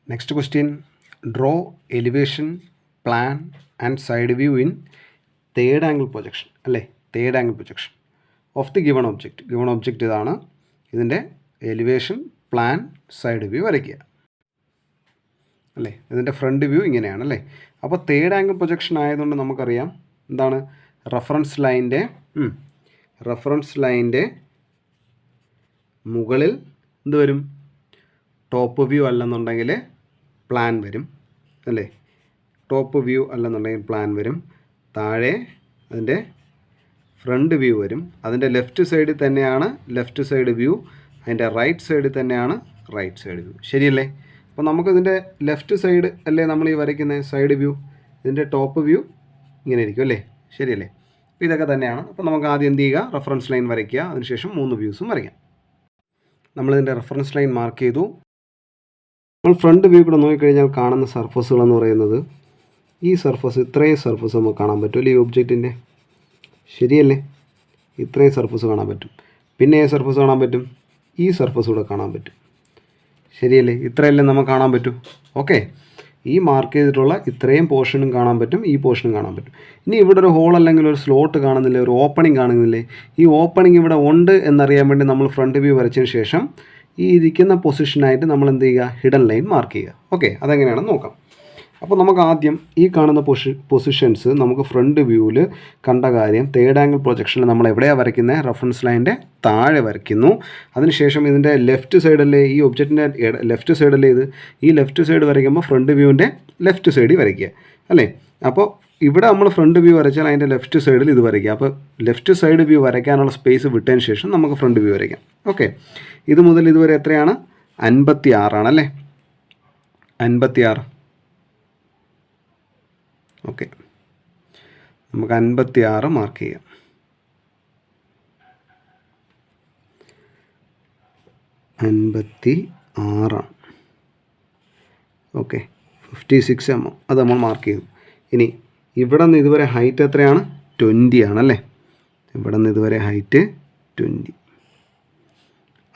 Next question, draw elevation, plan and side view in third angle projection അല്ലേ third angle projection of the given object. Given object ഇതാണ്, ഇതിൻ്റെ elevation, plan, side view വരയ്ക്കുക അല്ലേ. ഇതിൻ്റെ front view ഇങ്ങനെയാണ് അല്ലേ. അപ്പോൾ തേർഡ് ആംഗിൾ പ്രൊജക്ഷൻ ആയതുകൊണ്ട് നമുക്കറിയാം എന്താണ്, റഫറൻസ് ലൈൻ്റെ മുകളിൽ എന്ത് വരും, ടോപ്പ് വ്യൂ അല്ലെന്നുണ്ടെങ്കിൽ പ്ലാൻ വരും അല്ലേ. ടോപ്പ് വ്യൂ അല്ലെന്നുണ്ടെങ്കിൽ പ്ലാൻ വരും, താഴെ അതിൻ്റെ ഫ്രണ്ട് വ്യൂ വരും. അതിൻ്റെ ലെഫ്റ്റ് സൈഡിൽ തന്നെയാണ് ലെഫ്റ്റ് സൈഡ് വ്യൂ, അതിൻ്റെ റൈറ്റ് സൈഡിൽ തന്നെയാണ് റൈറ്റ് സൈഡ് വ്യൂ. ശരിയല്ലേ. അപ്പോൾ നമുക്കിതിൻ്റെ ലെഫ്റ്റ് സൈഡ് അല്ലേ നമ്മൾ ഈ വരയ്ക്കുന്ന സൈഡ് വ്യൂ, ഇതിൻ്റെ ടോപ്പ് വ്യൂ ഇങ്ങനെ ഇരിക്കും അല്ലേ. ശരിയല്ലേ. അപ്പോൾ ഇതൊക്കെ തന്നെയാണ്. അപ്പോൾ നമുക്ക് ആദ്യം എന്ത് ചെയ്യുക, റെഫറൻസ് ലൈൻ വരയ്ക്കുക, അതിനുശേഷം 3 വ്യൂസും വരയ്ക്കാം. നമ്മളിതിൻ്റെ റെഫറൻസ് ലൈൻ മാർക്ക് ചെയ്തു. നമ്മൾ ഫ്രണ്ട് വ്യൂ കൂടെ നോക്കിക്കഴിഞ്ഞാൽ കാണുന്ന സർഫസുകളെന്ന് പറയുന്നത് ഈ സർഫസ്, ഇത്രയും സർഫസ് നമുക്ക് കാണാൻ പറ്റുമല്ലോ ഈ ഒബ്ജക്റ്റിൻ്റെ. ശരിയല്ലേ. ഇത്രയും സർഫസ് കാണാൻ പറ്റും. പിന്നെ ഏത് സർഫസ് കാണാൻ പറ്റും, ഈ സർഫസ് കൂടെ കാണാൻ പറ്റും. ശരിയല്ലേ. ഇത്രയല്ലേ നമുക്ക് കാണാൻ പറ്റും. ഓക്കെ, ഈ മാർക്ക് ചെയ്തിട്ടുള്ള ഇത്രയും പോർഷനും കാണാൻ പറ്റും, ഈ പോർഷനും കാണാൻ പറ്റും. ഇനി ഇവിടെ ഒരു ഹോൾ അല്ലെങ്കിൽ ഒരു സ്ലോട്ട് കാണുന്നില്ലേ, ഒരു ഓപ്പണിംഗ് കാണുന്നില്ലേ, ഈ ഓപ്പണിംഗ് ഇവിടെ ഉണ്ട് എന്നറിയാൻ വേണ്ടി നമ്മൾ ഫ്രണ്ട് വ്യൂ വരച്ചതിന് ശേഷം ഈ ഇരിക്കുന്ന പൊസിഷനായിട്ട് നമ്മൾ എന്ത് ചെയ്യുക, ഹിഡൻ ലൈൻ മാർക്ക് ചെയ്യുക. ഓക്കെ, അതെങ്ങനെയാണെന്ന് നോക്കാം. അപ്പോൾ നമുക്ക് ആദ്യം ഈ കാണുന്ന പൊസിഷൻസ് നമുക്ക് ഫ്രണ്ട് വ്യൂവിൽ കണ്ട കാര്യം തേർഡ് ആംഗിൾ പ്രൊജക്ഷനിൽ നമ്മൾ എവിടെയാണ് വരയ്ക്കുന്നത്, റെഫറൻസ് ലൈൻ്റെ താഴെ വരയ്ക്കുന്നു. അതിനുശേഷം ഇതിൻ്റെ ലെഫ്റ്റ് സൈഡല്ലേ, ഈ ഒബ്ജക്റ്റിൻ്റെ ലെഫ്റ്റ് സൈഡല്ലേ ഇത്, ഈ ലെഫ്റ്റ് സൈഡ് വരയ്ക്കുമ്പോൾ ഫ്രണ്ട് വ്യൂവിൻ്റെ ലെഫ്റ്റ് സൈഡിൽ വരയ്ക്കുക അല്ലേ. അപ്പോൾ ഇവിടെ നമ്മൾ ഫ്രണ്ട് വ്യൂ വരച്ചാൽ അതിൻ്റെ ലെഫ്റ്റ് സൈഡിൽ ഇത് വരയ്ക്കുക. അപ്പോൾ ലെഫ്റ്റ് സൈഡ് വ്യൂ വരയ്ക്കാനുള്ള സ്പേസ് വിട്ടതിന് ശേഷം നമുക്ക് ഫ്രണ്ട് വ്യൂ വരയ്ക്കാം. ഓക്കെ, ഇത് മുതൽ ഇതുവരെ എത്രയാണ്, 56 ആണല്ലേ, 56. ഓക്കെ, നമുക്ക് 56 മാർക്ക് ചെയ്യാം. ഓക്കെ, 56 mm അത് നമ്മൾ മാർക്ക് ചെയ്തു. ഇനി ഇവിടെ നിന്ന് ഇതുവരെ ഹൈറ്റ് എത്രയാണ്, 20 ആണല്ലേ. ഇവിടെ നിന്ന് ഇതുവരെ ഹൈറ്റ് 20,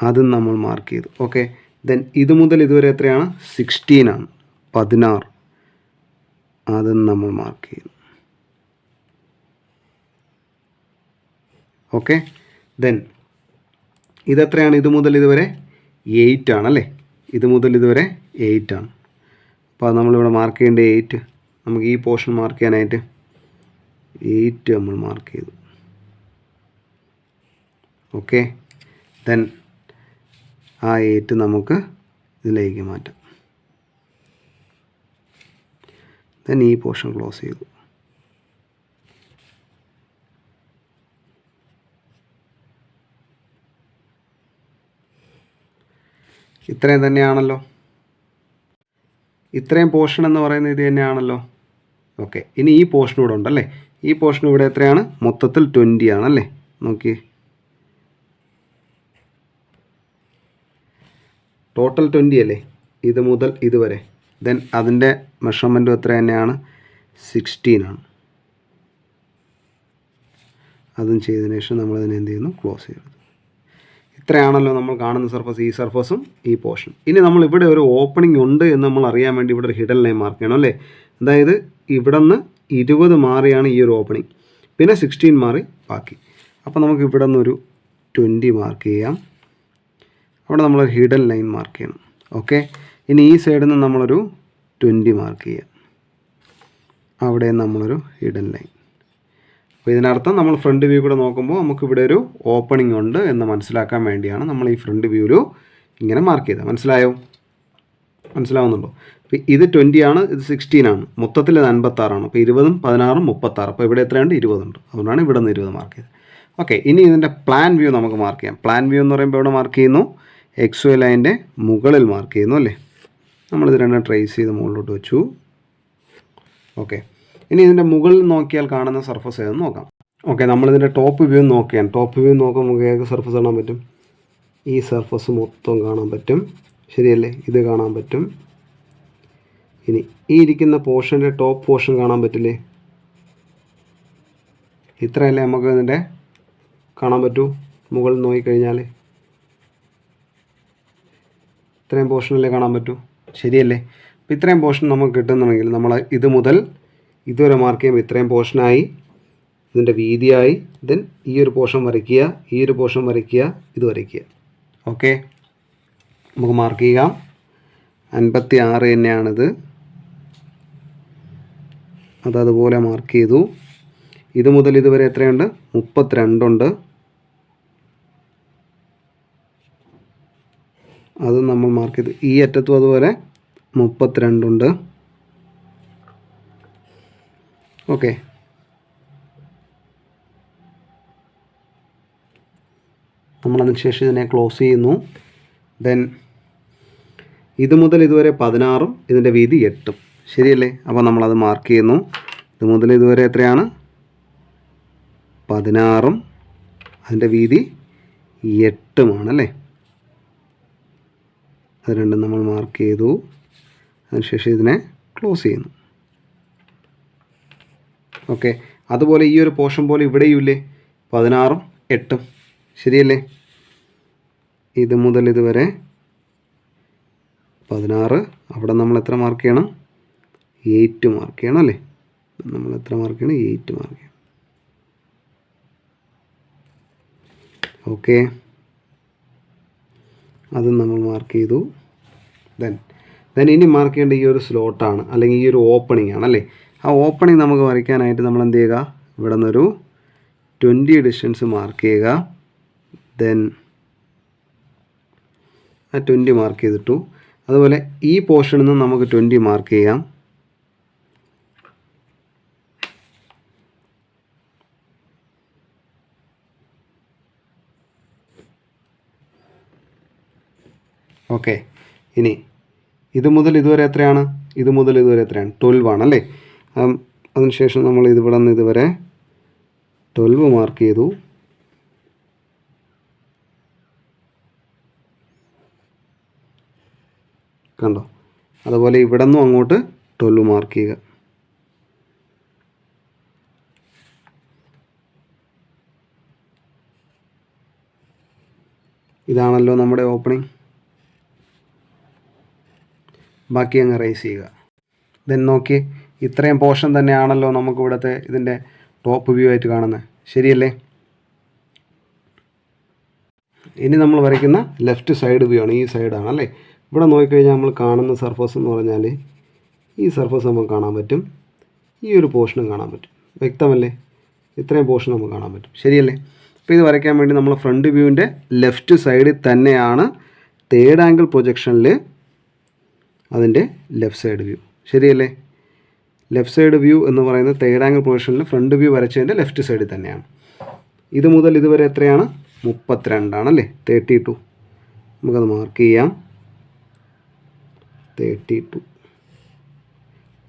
അതും നമ്മൾ മാർക്ക് ചെയ്തു. ഓക്കെ, ദെൻ ഇത് മുതൽ ഇതുവരെ എത്രയാണ്, 16 ആണ്, 16, അതും നമ്മൾ മാർക്ക് ചെയ്തു. ഓക്കെ, ദെൻ ഇതെത്രയാണ്, ഇത് മുതൽ ഇതുവരെ 8 ആണല്ലേ. ഇത് മുതൽ ഇതുവരെ 8 ആണ്. അപ്പോൾ നമ്മളിവിടെ മാർക്ക് ചെയ്യേണ്ട 8, നമുക്ക് ഈ പോർഷൻ മാർക്ക് ചെയ്യാനായിട്ട് 8 നമ്മൾ മാർക്ക് ചെയ്തു. ഓക്കെ, ദെൻ ആ 8 നമുക്ക് ഇതിലേക്ക് മാറ്റാം. ദെൻ ഈ പോർഷൻ ക്ലോസ് ചെയ്തു. ഇത്രയും തന്നെയാണല്ലോ, ഇത്രയും പോർഷൻ എന്ന് പറയുന്നത് ഇത് തന്നെയാണല്ലോ. ഓക്കെ, ഇനി ഈ പോർഷൻ ഇവിടെ ഉണ്ടല്ലേ. ഈ പോർഷൻ ഇവിടെ എത്രയാണ്, മൊത്തത്തിൽ 20 ആണല്ലേ. നോക്കി, ടോട്ടൽ 20 അല്ലേ, ഇത് മുതൽ ഇതുവരെ. ദെൻ അതിൻ്റെ മെഷർമെൻറ്റും എത്ര തന്നെയാണ്, 16 ആണ്. അതും ചെയ്തതിന് ശേഷം നമ്മളതിനെ എന്ത് ചെയ്യുന്നു, ക്ലോസ് ചെയ്യുന്നു. ഇത്രയാണല്ലോ നമ്മൾ കാണുന്ന സർഫസ്, ഈ സർഫസും ഈ പോർഷൻ. ഇനി നമ്മൾ ഇവിടെ ഒരു ഓപ്പണിംഗ് ഉണ്ട് എന്ന് നമ്മൾ അറിയാൻ വേണ്ടി ഇവിടെ ഒരു ഹിഡൻ ലൈൻ മാർക്ക് ചെയ്യണം അല്ലേ. അതായത് ഇവിടെ നിന്ന് 20 മാറിയാണ് ഈ ഒരു ഓപ്പണിംഗ്, പിന്നെ 16 മാറി ബാക്കി. അപ്പോൾ നമുക്ക് ഇവിടെ നിന്നൊരു 20 മാർക്ക് ചെയ്യാം. അവിടെ നമ്മളൊരു ഹിഡൻ ലൈൻ മാർക്ക് ചെയ്യണം. ഓക്കെ, ഇനി ഈ സൈഡിൽ നിന്ന് നമ്മളൊരു 20 മാർക്ക് ചെയ്യാം. അവിടെ നമ്മളൊരു ഹിഡൻ ലൈൻ. അപ്പോൾ ഇതിനർത്ഥം നമ്മൾ ഫ്രണ്ട് വ്യൂ കൂടെ നോക്കുമ്പോൾ നമുക്കിവിടെ ഒരു ഓപ്പണിംഗ് ഉണ്ട് എന്ന് മനസ്സിലാക്കാൻ വേണ്ടിയാണ് നമ്മൾ ഈ ഫ്രണ്ട് വ്യൂവിൽ ഇങ്ങനെ മാർക്ക് ചെയ്തത്. മനസ്സിലാവുന്നുണ്ടോ? അപ്പോൾ ഇത് 20 ആണ്, ഇത് 16 ആണ്, മൊത്തത്തിൽ ഇത് 56 ആണ്. അപ്പോൾ 20ഉം 16ഉം 36. അപ്പോൾ ഇവിടെ എത്രയുണ്ട്, 20 ഉണ്ട്. അതുകൊണ്ടാണ് ഇവിടെ നിന്ന് 20 മാർക്ക് ചെയ്തത്. ഓക്കെ, ഇനി ഇതിൻ്റെ പ്ലാൻ വ്യൂ നമുക്ക് മാർക്ക് ചെയ്യാം. പ്ലാൻ വ്യൂ എന്ന് പറയുമ്പോൾ ഇവിടെ മാർക്ക് ചെയ്യുന്നു, XY ലൈൻ്റെ മുകളിൽ മാർക്ക് ചെയ്യുന്നു അല്ലേ. നമ്മളിത് രണ്ടും ട്രേസ് ചെയ്ത് മുകളിലോട്ട് വെച്ചു. ഓക്കെ, ഇനി ഇതിൻ്റെ മുകളിൽ നോക്കിയാൽ കാണുന്ന സർഫസ് ഏതെന്ന് നോക്കാം. ഓക്കെ, നമ്മളിതിൻ്റെ ടോപ്പ് വ്യൂ നോക്കിയാണ്. ടോപ്പ് വ്യൂ നോക്കുമ്പോൾ നമുക്ക് ഏത് സർഫസ് കാണാൻ പറ്റും, ഈ സർഫസ് മൊത്തം കാണാൻ പറ്റും. ശരിയല്ലേ, ഇത് കാണാൻ പറ്റും. ഇനി ഈ ഇരിക്കുന്ന പോർഷൻ്റെ ടോപ്പ് പോർഷൻ കാണാൻ പറ്റില്ലേ, ഇത്രയല്ലേ നമുക്ക് ഇതിൻ്റെ കാണാൻ പറ്റൂ. മുകളിൽ നോക്കിക്കഴിഞ്ഞാൽ ഇത്രയും പോർഷനല്ലേ കാണാൻ പറ്റൂ. ശരിയല്ലേ? അപ്പോൾ ഇത്രയും പോർഷൻ നമുക്ക് കിട്ടുന്നുണ്ടെങ്കിൽ നമ്മൾ ഇത് മുതൽ ഇതുവരെ മാർക്ക് ചെയ്യുമ്പോൾ ഇത്രയും പോർഷനായി, ഇതിൻ്റെ വീതിയായി, ദെൻ ഈ ഒരു പോർഷൻ വരയ്ക്കുക, ഈ ഒരു പോർഷൻ വരയ്ക്കുക, ഇത് വരയ്ക്കുക. ഓക്കെ, നമുക്ക് മാർക്ക് ചെയ്യാം. 56 തന്നെയാണിത്, അതതുപോലെ മാർക്ക് ചെയ്തു. ഇത് മുതൽ ഇതുവരെ എത്രയുണ്ട്? 32 ഉണ്ട്. അത് നമ്മൾ മാർക്ക് ചെയ്തു. ഈ അറ്റത്തും അതുപോലെ 32 ഉണ്ട്. ഓക്കെ, നമ്മളതിന് ശേഷം ഇതിനെ ക്ലോസ് ചെയ്യുന്നു. ദെൻ ഇത് മുതൽ ഇതുവരെ 16ഉം ഇതിൻ്റെ വീതി 8ഉം. ശരിയല്ലേ? അപ്പോൾ നമ്മളത് മാർക്ക് ചെയ്യുന്നു. ഇത് മുതൽ ഇതുവരെ എത്രയാണ്? 16ഉം അതിൻ്റെ വീതി 8ഉമാണല്ലേ? അത് രണ്ടും നമ്മൾ മാർക്ക് ചെയ്തു. അതിനുശേഷം ഇതിനെ ക്ലോസ് ചെയ്യുന്നു. ഓക്കെ, അതുപോലെ ഈ ഒരു പോർഷൻ പോലെ ഇവിടെയും ഇല്ലേ? 16ഉം 8ഉം. ശരിയല്ലേ? ഇത് മുതൽ ഇതുവരെ 16, അവിടെ നമ്മൾ എത്ര മാർക്ക് ചെയ്യണം? 8 മാർക്ക് ചെയ്യണം അല്ലേ? നമ്മൾ എത്ര മാർക്ക് ചെയ്യണം? 8 മാർക്ക് ചെയ്യണം. ഓക്കെ, അതും നമ്മൾ മാർക്ക് ചെയ്തു. ദെൻ ഇനി മാർക്ക് ചെയ്യേണ്ട ഈ ഒരു സ്ലോട്ടാണ്, അല്ലെങ്കിൽ ഈ ഒരു ഓപ്പണിംഗ് ആണല്ലേ? ആ ഓപ്പണിംഗ് നമുക്ക് വരയ്ക്കാനായിട്ട് നമ്മൾ എന്ത് ചെയ്യുക? ഇവിടെ നിന്നൊരു 20 ഡിസ്റ്റൻസ് മാർക്ക് ചെയ്യുക. ദെൻ ആ 20 മാർക്ക് ചെയ്തിട്ടു. അതുപോലെ ഈ പോർഷനിൽ നിന്ന് നമുക്ക് 20 മാർക്ക് ചെയ്യാം. ഓക്കെ, ഇനി ഇത് മുതൽ ഇതുവരെ എത്രയാണ്? ഇത് മുതൽ ഇതുവരെ എത്രയാണ്? 12 ആണല്ലേ? അതിനുശേഷം നമ്മൾ ഇവിടെ നിന്ന് ഇതുവരെ 12 മാർക്ക് ചെയ്തു. കണ്ടോ? അതുപോലെ ഇവിടെ നിന്നും അങ്ങോട്ട് 12 മാർക്ക് ചെയ്യുക. ഇതാണല്ലോ നമ്മുടെ ഓപ്പണിംഗ്. ബാക്കി അങ്ങ് റൈസ് ചെയ്യുക. ദെൻ നോക്കി, ഇത്രയും പോർഷൻ തന്നെയാണല്ലോ നമുക്ക് ഇവിടുത്തെ ഇതിൻ്റെ ടോപ്പ് വ്യൂ ആയിട്ട് കാണുന്നത്. ശരിയല്ലേ? ഇനി നമ്മൾ വരയ്ക്കുന്ന ലെഫ്റ്റ് സൈഡ് വ്യൂ ആണ്. ഈ സൈഡാണ് അല്ലേ? ഇവിടെ നോക്കിക്കഴിഞ്ഞാൽ നമ്മൾ കാണുന്ന സർഫസ് എന്ന് പറഞ്ഞാൽ ഈ സർഫസ് നമുക്ക് കാണാൻ പറ്റും, ഈ ഒരു പോർഷനും കാണാൻ പറ്റും. വ്യക്തമല്ലേ? ഇത്രയും പോർഷൻ നമുക്ക് കാണാൻ പറ്റും. ശരിയല്ലേ? അപ്പോൾ ഇത് വരയ്ക്കാൻ വേണ്ടി നമ്മൾ ഫ്രണ്ട് വ്യൂവിൻ്റെ ലെഫ്റ്റ് സൈഡിൽ തന്നെയാണ് തേർഡ് ആംഗിൾ പ്രൊജക്ഷനിൽ അതിൻ്റെ ലെഫ്റ്റ് സൈഡ് വ്യൂ. ശരിയല്ലേ? ലെഫ്റ്റ് സൈഡ് വ്യൂ എന്ന് പറയുന്നത് തേർഡ് ആംഗിൾ പ്രൊജക്ഷനിൽ ഫ്രണ്ട് വ്യൂ വരച്ചതിൻ്റെ ലെഫ്റ്റ് സൈഡിൽ തന്നെയാണ്. ഇത് മുതൽ ഇതുവരെ എത്രയാണ്? 32 ആണല്ലേ? 32. നമുക്കത് മാർക്ക് ചെയ്യാം. 32.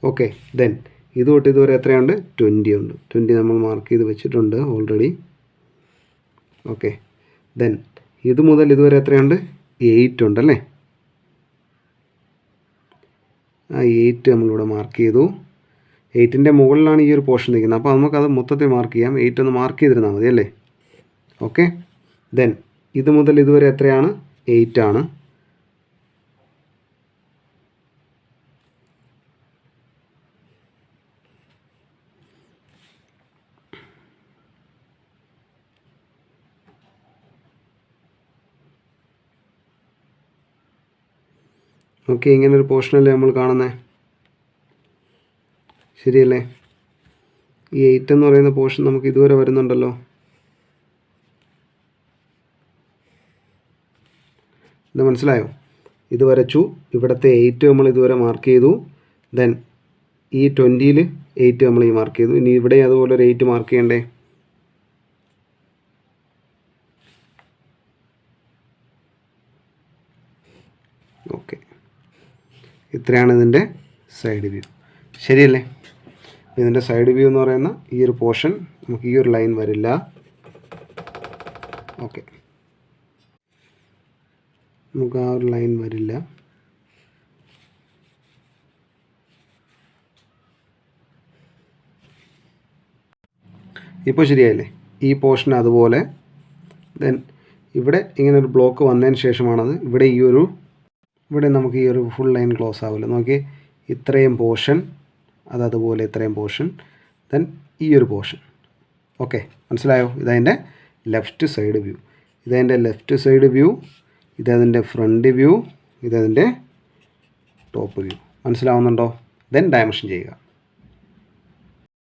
ഓക്കെ, ദെൻ ഇത് തൊട്ട് ഇതുവരെ എത്രയുണ്ട്? 20 ഉണ്ട്. 20 നമ്മൾ മാർക്ക് ചെയ്ത് വെച്ചിട്ടുണ്ട് ഓൾറെഡി. ഓക്കെ, ദെൻ ഇത് മുതൽ ഇതുവരെ എത്രയുണ്ട്? 8 ഉണ്ടല്ലേ? ആ 8 നമ്മളിവിടെ മാർക്ക് ചെയ്തു. 8ൻ്റെ മുകളിലാണ് ഈ ഒരു പോർഷൻ നിൽക്കുന്നത്. അപ്പോൾ നമുക്കത് മൊത്തത്തിൽ മാർക്ക് ചെയ്യാം. 8 ഒന്ന് മാർക്ക് ചെയ്തിരുന്നാൽ മതി അല്ലേ? ഓക്കെ, ദെൻ ഇത് മുതൽ ഇതുവരെ എത്രയാണ്? 8 ആണ്. ഓക്കെ, ഇങ്ങനൊരു പോർഷനല്ലേ നമ്മൾ കാണുന്നത്. ശരിയല്ലേ? ഈ 8 എന്ന് പറയുന്ന പോർഷൻ നമുക്ക് ഇതുവരെ വരുന്നുണ്ടല്ലോ. ഇത് മനസ്സിലായോ? ഇത് വരച്ചു. ഇവിടുത്തെ 8 നമ്മൾ ഇതുവരെ മാർക്ക് ചെയ്തു. ദെൻ ഈ 20ൽ 8 നമ്മൾ ഈ മാർക്ക് ചെയ്തു. ഇനി ഇവിടെ അതുപോലെ ഒരു 8 മാർക്ക് ചെയ്യണ്ടേ? ഓക്കെ, ഇത്രയാണ് ഇതിൻ്റെ സൈഡ് വ്യൂ. ശരിയല്ലേ? ഇതിൻ്റെ സൈഡ് വ്യൂ എന്ന് പറയുന്ന ഈ ഒരു പോർഷൻ നമുക്ക് ഈ ഒരു ലൈൻ വരില്ല. ഓക്കെ, നമുക്ക് ആ ഒരു ലൈൻ വരില്ല. ഇപ്പോൾ ശരിയായില്ലേ? ഈ പോർഷൻ അതുപോലെ. ദെൻ ഇവിടെ ഇങ്ങനെ ഒരു ബ്ലോക്ക് വന്നതിന് ശേഷമാണത് ഇവിടെ ഈ ഒരു ഇവിടെ നമുക്ക് ഈ ഒരു ഫുൾ ലൈൻ ക്ലോസ് ആവില്ല. നോക്കി, ഇത്രയും പോർഷൻ, അതുപോലെ ഇത്രയും പോർഷൻ, ദെൻ ഈ ഒരു പോർഷൻ. ഓക്കെ, മനസ്സിലായോ? ഇതതിൻ്റെ ലെഫ്റ്റ് സൈഡ് വ്യൂ, ഇതതിൻ്റെ ലെഫ്റ്റ് സൈഡ് വ്യൂ, ഇതതിൻ്റെ ഫ്രണ്ട് വ്യൂ, ഇതതിൻ്റെ ടോപ്പ് വ്യൂ. മനസ്സിലാവുന്നുണ്ടോ? ദെൻ ഡയമെൻഷൻ ചെയ്യുക.